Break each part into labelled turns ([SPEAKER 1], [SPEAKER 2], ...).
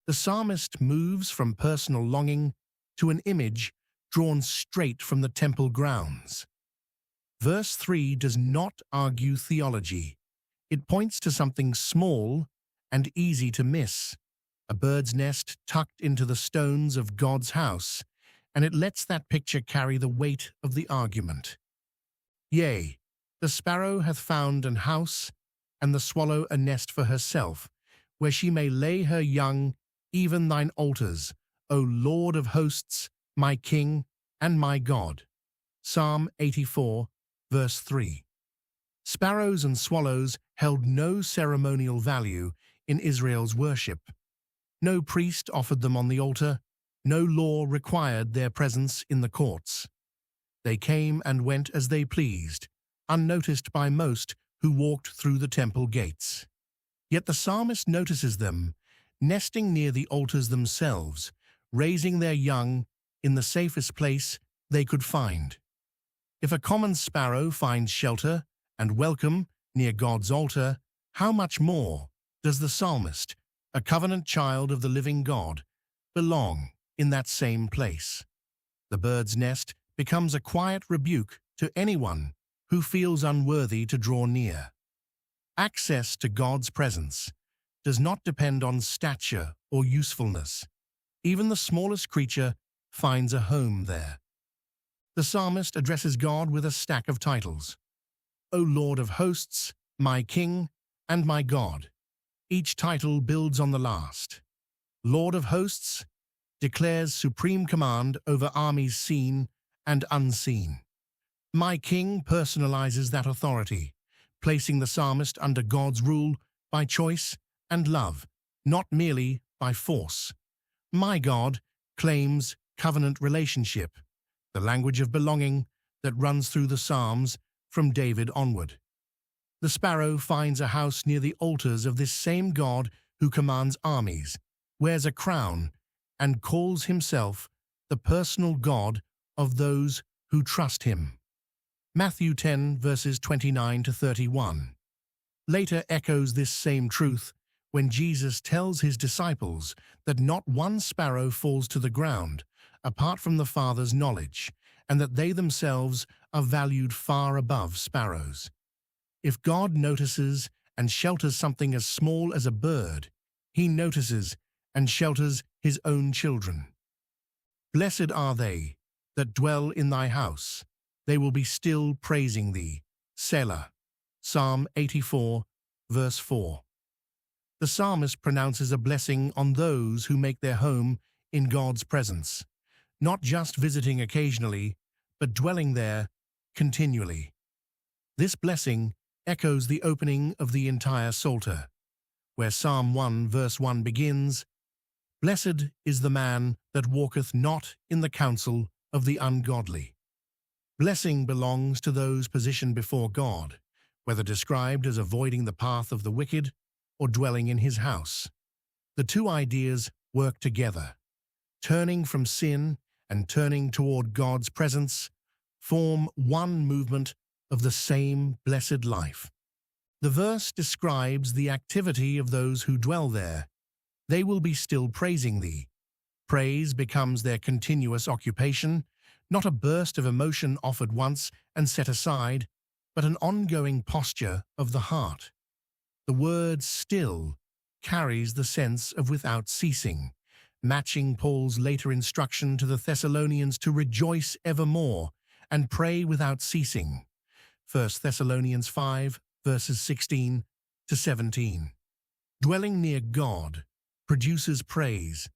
[SPEAKER 1] The psalmist moves from personal longing to an image drawn straight from the temple grounds. Verse 3 does not argue theology. It points to something small and easy to miss, a bird's nest tucked into the stones of God's house, and it lets that picture carry the weight of the argument. Yea, the sparrow hath found an house, and the swallow a nest for herself, where she may lay her young, even thine altars, O Lord of hosts, my King and my God. Psalm 84, verse 3. Sparrows and swallows held no ceremonial value in Israel's worship. No priest offered them on the altar, no law required their presence in the courts. They came and went as they pleased, unnoticed by most who walked through the temple gates. Yet the psalmist notices them, nesting near the altars themselves, raising their young in the safest place they could find. If a common sparrow finds shelter and welcome near God's altar, how much more does the psalmist, a covenant child of the living God, belong in that same place? The bird's nest becomes a quiet rebuke to anyone who feels unworthy to draw near. Access to God's presence does not depend on stature or usefulness. Even the smallest creature finds a home there. The psalmist addresses God with a stack of titles. O Lord of hosts, my King and my God. Each title builds on the last. Lord of hosts declares supreme command over armies seen and unseen. My King personalizes that authority, placing the psalmist under God's rule by choice and love, not merely by force. My God claims covenant relationship, the language of belonging that runs through the Psalms from David onward. The sparrow finds a house near the altars of this same God who commands armies, wears a crown, and calls himself the personal God of those who trust him. Matthew 10, verses 29 to 31. Later echoes this same truth when Jesus tells his disciples that not one sparrow falls to the ground apart from the Father's knowledge, and that they themselves are valued far above sparrows. If God notices and shelters something as small as a bird, he notices and shelters his own children. Blessed are they that dwell in thy house. They will be still praising thee. Selah. Psalm 84, verse 4. The psalmist pronounces a blessing on those who make their home in God's presence, not just visiting occasionally, but dwelling there continually. This blessing echoes the opening of the entire Psalter, where Psalm 1 verse 1 begins, Blessed is the man that walketh not in the counsel of the ungodly. Blessing belongs to those positioned before God, whether described as avoiding the path of the wicked or dwelling in his house. The two ideas work together. Turning from sin and turning toward God's presence form one movement of the same blessed life. The verse describes the activity of those who dwell there. They will be still praising thee. Praise becomes their continuous occupation, not a burst of emotion offered once and set aside, but an ongoing posture of the heart. The word still carries the sense of without ceasing, matching Paul's later instruction to the Thessalonians to rejoice evermore and pray without ceasing. 1 Thessalonians 5, verses 16 to 17. Dwelling near God produces praise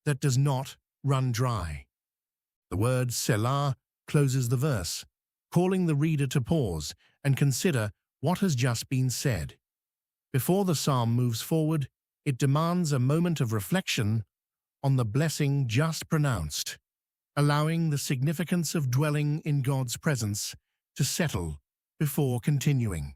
[SPEAKER 1] that does not run dry. The word Selah closes the verse, calling the reader to pause and consider what has just been said. Before the psalm moves forward, it demands a moment of reflection on the blessing just pronounced, allowing the significance of dwelling in God's presence to settle before continuing.